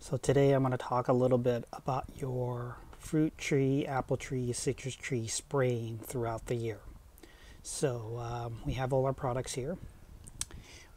So today I'm going to talk a little bit about your fruit tree, apple tree, citrus tree spraying throughout the year. So we have all our products here.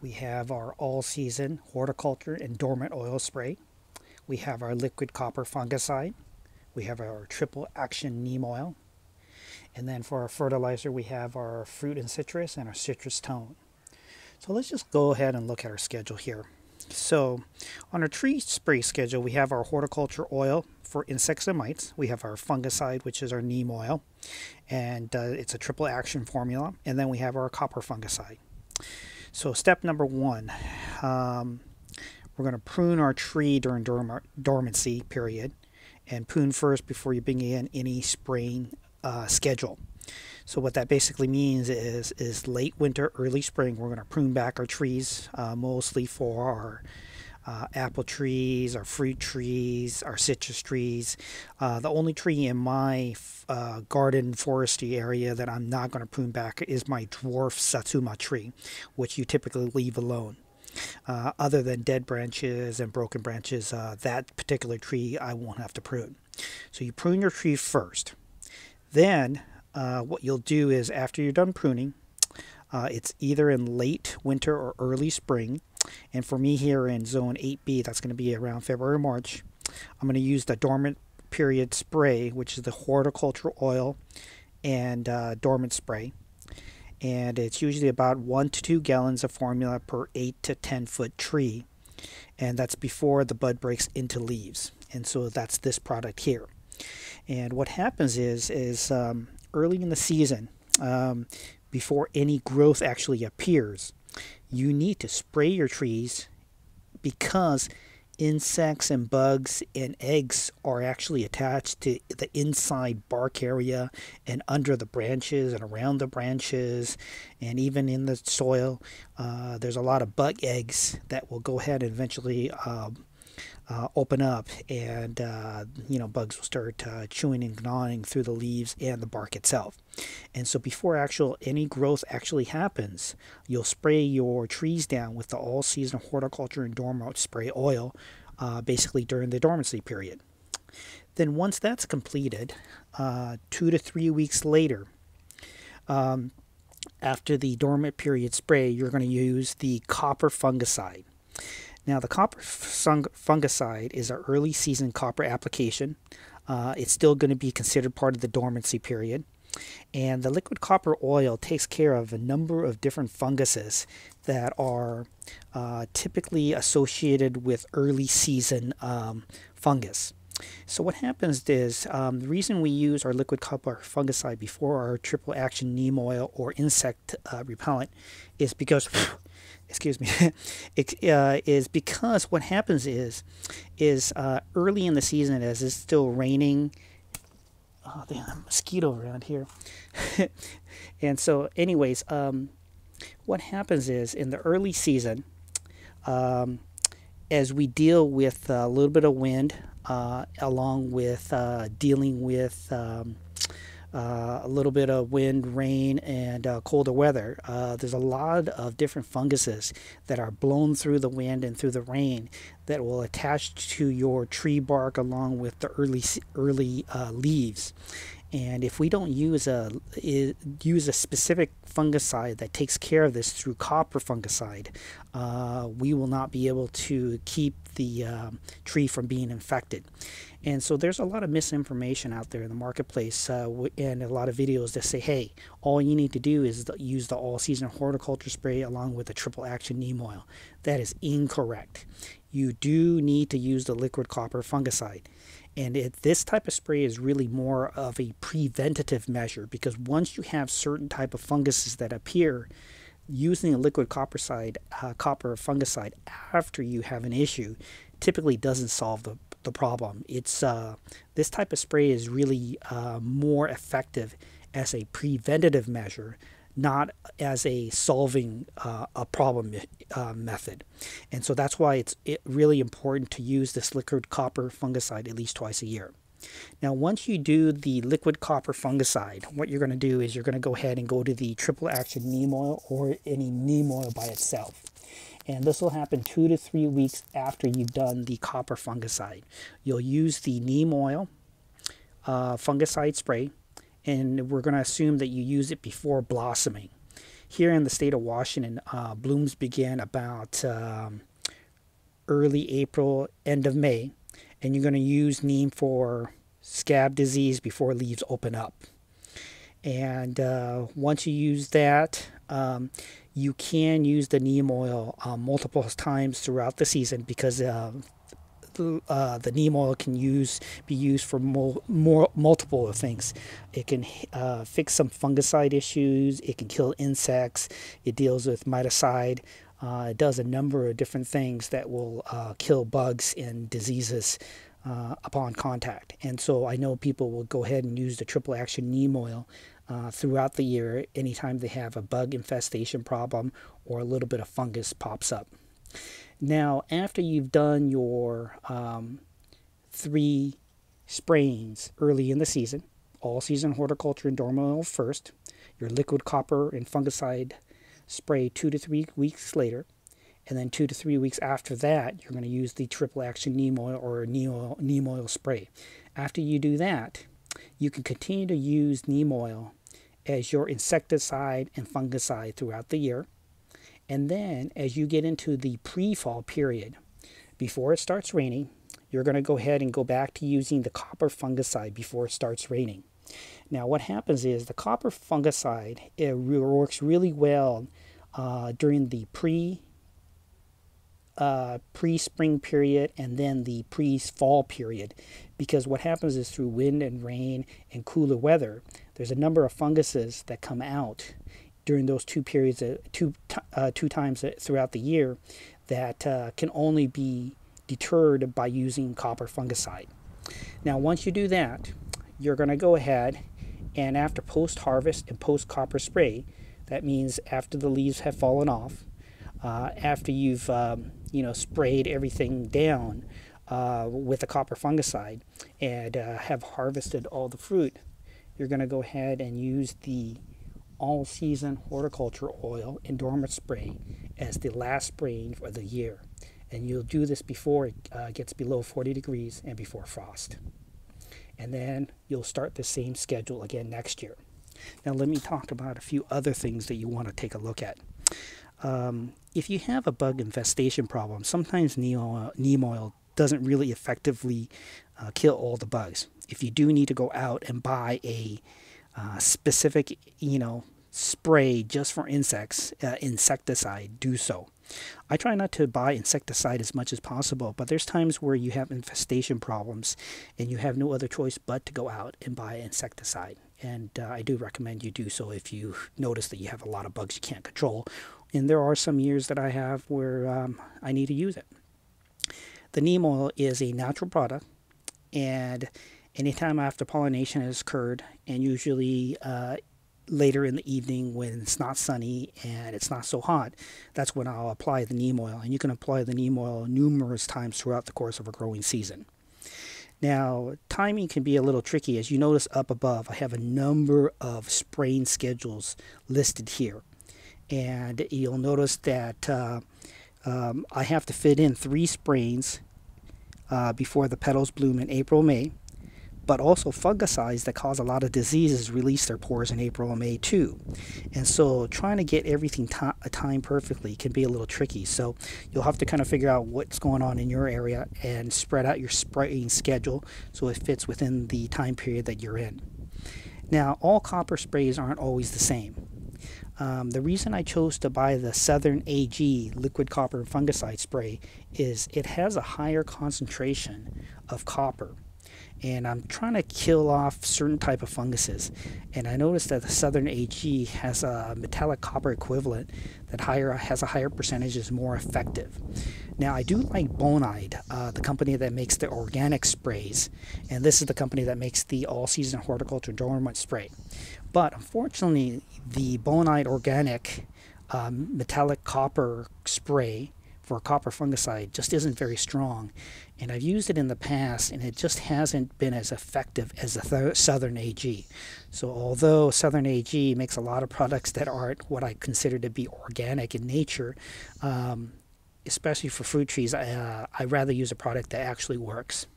We have our all-season horticulture and dormant oil spray. We have our liquid copper fungicide. We have our triple action neem oil. And then for our fertilizer, we have our fruit and citrus and our citrus tone. So let's just go ahead and look at our schedule here. So on our tree spray schedule, we have our horticulture oil for insects and mites. We have our fungicide, which is our neem oil, and it's a triple action formula. And then we have our copper fungicide. So step number one, we're going to prune our tree during dormancy period, and prune first before you begin any spraying schedule. So what that basically means is late winter, early spring, we're going to prune back our trees, mostly for our apple trees, our fruit trees, our citrus trees. The only tree in my garden forestry area that I'm not going to prune back is my dwarf Satsuma tree, which you typically leave alone. Other than dead branches and broken branches, that particular tree I won't have to prune. So you prune your tree first. Then what you'll do is after you're done pruning, it's either in late winter or early spring. And for me here in zone 8B, that's going to be around February or March. I'm going to use the dormant period spray, which is the horticultural oil and dormant spray. And it's usually about 1 to 2 gallons of formula per 8 to 10 foot tree. And that's before the bud breaks into leaves. And so that's this product here. And what happens is early in the season, before any growth actually appears, you need to spray your trees because insects and bugs and eggs are actually attached to the inside bark area and under the branches and around the branches and even in the soil. There's a lot of bug eggs that will go ahead and eventually open up, and bugs will start chewing and gnawing through the leaves and the bark itself. And so before any growth actually happens, you'll spray your trees down with the all-season horticulture and dormant spray oil, basically during the dormancy period. Then once that's completed, 2 to 3 weeks later, after the dormant period spray, you're going to use the copper fungicide. Now, the copper fungicide is an early season copper application. It's still going to be considered part of the dormancy period. And the liquid copper oil takes care of a number of different funguses that are typically associated with early season fungus. So what happens is the reason we use our liquid copper fungicide before our triple action neem oil or insect repellent is because excuse me, is because what happens is early in the season, as it's still raining. Oh, damn, mosquito around here. And so, anyways, what happens is in the early season, as we deal with a little bit of wind, along with dealing with a little bit of wind, rain, and colder weather. There's a lot of different funguses that are blown through the wind and through the rain that will attach to your tree bark along with the early leaves. And if we don't use a specific fungicide that takes care of this through copper fungicide, we will not be able to keep the tree from being infected. And so there's a lot of misinformation out there in the marketplace and a lot of videos that say, hey, all you need to do is use the all-season horticulture spray along with the triple action neem oil. That is incorrect. You do need to use the liquid copper fungicide. And this type of spray is really more of a preventative measure, because once you have certain type of funguses that appear, using a liquid copper fungicide after you have an issue typically doesn't solve the problem. It's this type of spray is really more effective as a preventative measure, not as a solving a problem method. And so that's why it's really important to use this liquid copper fungicide at least twice a year. Now, once you do the liquid copper fungicide, what you're going to do is you're going to go ahead and go to the triple action neem oil or any neem oil by itself. And this will happen 2 to 3 weeks after you've done the copper fungicide. You'll use the neem oil fungicide spray, and we're going to assume that you use it before blossoming. Here in the state of Washington, blooms begin about early April, end of May, and you're going to use neem for scab disease before leaves open up. And once you use that, you can use the neem oil multiple times throughout the season, because the neem oil can be used for multiple things. It can fix some fungicide issues. It can kill insects. It deals with miticide. It does a number of different things that will kill bugs and diseases upon contact. And so I know people will go ahead and use the triple action neem oil throughout the year anytime they have a bug infestation problem or a little bit of fungus pops up. Now, after you've done your 3 sprayings early in the season, all season horticulture and dormant oil first, your liquid copper and fungicide spray 2 to 3 weeks later, and then 2 to 3 weeks after that, you're going to use the triple action neem oil or neem oil spray. After you do that, you can continue to use neem oil as your insecticide and fungicide throughout the year. And then as you get into the pre-fall period, before it starts raining, you're going to go ahead and go back to using the copper fungicide before it starts raining. Now what happens is the copper fungicide, it works really well during the pre-spring period and then the pre-fall period, because what happens is through wind and rain and cooler weather, there's a number of funguses that come out during those 2 periods, two times throughout the year, that can only be deterred by using copper fungicide. Now once you do that, you're going to go ahead and after post-harvest and post-copper spray, that means after the leaves have fallen off, after you've sprayed everything down with the copper fungicide and have harvested all the fruit, you're going to go ahead and use the all-season horticulture oil and dormant spray as the last spraying for the year. And you'll do this before it gets below 40 degrees and before frost. And then you'll start the same schedule again next year. Now let me talk about a few other things that you want to take a look at. If you have a bug infestation problem, sometimes neem oil doesn't really effectively kill all the bugs. If you do need to go out and buy a specific, spray just for insects, insecticide, do so. I try not to buy insecticide as much as possible, but there's times where you have infestation problems and you have no other choice but to go out and buy insecticide. And I do recommend you do so if you notice that you have a lot of bugs you can't control. And there are some years that I have where I need to use it. The neem oil is a natural product, and anytime after pollination has occurred, and usually later in the evening when it's not sunny and it's not so hot, that's when I'll apply the neem oil. And you can apply the neem oil numerous times throughout the course of a growing season. Now, timing can be a little tricky. As you notice up above, I have a number of spraying schedules listed here. And you'll notice that I have to fit in 3 sprayings before the petals bloom in April, May. But also fungicides that cause a lot of diseases release their pores in April and May too. And so trying to get everything timed perfectly can be a little tricky. So you'll have to kind of figure out what's going on in your area and spread out your spraying schedule so it fits within the time period that you're in. Now, all copper sprays aren't always the same. The reason I chose to buy the Southern AG liquid copper fungicide spray is it has a higher concentration of copper. And I'm trying to kill off certain type of funguses. And I noticed that the Southern AG has a metallic copper equivalent that has a higher percentage, is more effective. Now I do like Bonide, the company that makes the organic sprays. And this is the company that makes the all-season horticulture dormant spray. But unfortunately, the Bonide organic metallic copper spray for copper fungicide just isn't very strong, and I've used it in the past and it just hasn't been as effective as the Southern AG. So although Southern AG makes a lot of products that aren't what I consider to be organic in nature, especially for fruit trees, I'd rather use a product that actually works.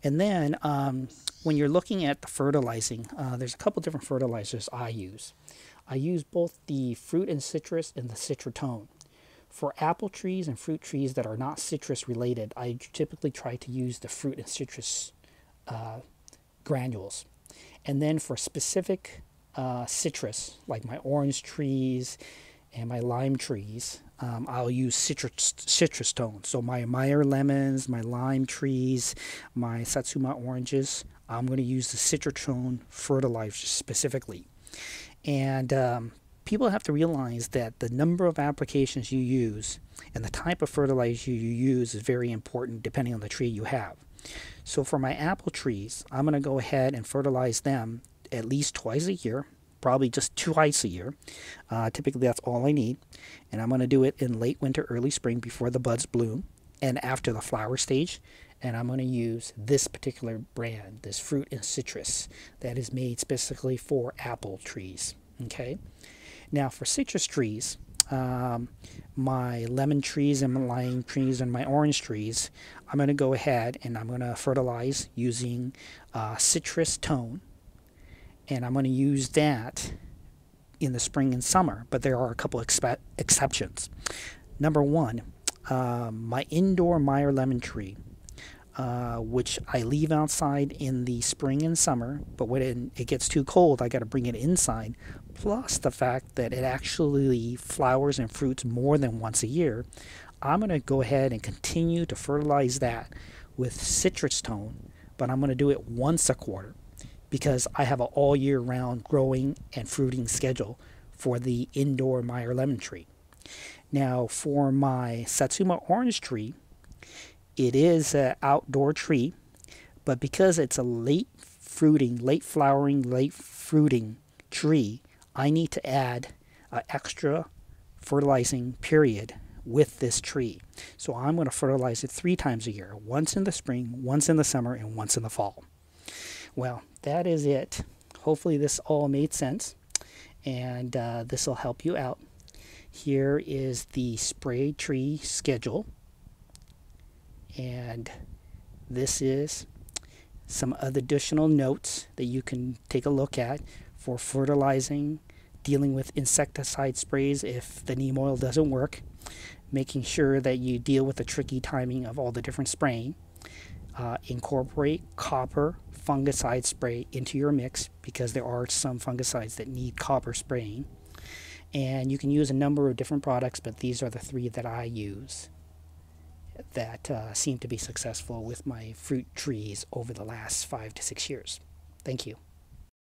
And then when you're looking at the fertilizing, there's a couple different fertilizers I use. I use both the fruit and citrus and the Citratone. For apple trees and fruit trees that are not citrus related, I typically try to use the fruit and citrus granules. And then for specific citrus, like my orange trees and my lime trees, I'll use Citrustone. So my Meyer lemons, my lime trees, my Satsuma oranges, I'm going to use the Citrustone fertilizer specifically. And people have to realize that the number of applications you use and the type of fertilizer you use is very important depending on the tree you have. So for my apple trees, I'm going to go ahead and fertilize them at least twice a year, probably just twice a year. Typically that's all I need. And I'm going to do it in late winter, early spring before the buds bloom and after the flower stage. And I'm going to use this particular brand, this Fruit and Citrus, that is made specifically for apple trees. Okay. Now for citrus trees, my lemon trees and my lime trees and my orange trees, I'm going to go ahead and I'm going to fertilize using Citrustone. And I'm going to use that in the spring and summer, but there are a couple exceptions. Number one, my indoor Meyer lemon tree, which I leave outside in the spring and summer, but when it gets too cold, I got to bring it inside. Plus the fact that it actually flowers and fruits more than once a year, I'm going to go ahead and continue to fertilize that with Citrustone, but I'm going to do it once a quarter, because I have an all year round growing and fruiting schedule for the indoor Meyer lemon tree. Now for my Satsuma orange tree, it is an outdoor tree, but because it's a late flowering, late fruiting tree, I need to add an extra fertilizing period with this tree. So I'm going to fertilize it 3 times a year, once in the spring, once in the summer, and once in the fall. Well, that is it. Hopefully this all made sense, and this will help you out. Here is the spray tree schedule, and this is some additional notes that you can take a look at for fertilizing, dealing with insecticide sprays if the neem oil doesn't work, making sure that you deal with the tricky timing of all the different spraying. Incorporate copper fungicide spray into your mix, because there are some fungicides that need copper spraying. And you can use a number of different products, but these are the 3 that I use that seem to be successful with my fruit trees over the last 5 to 6 years. Thank you.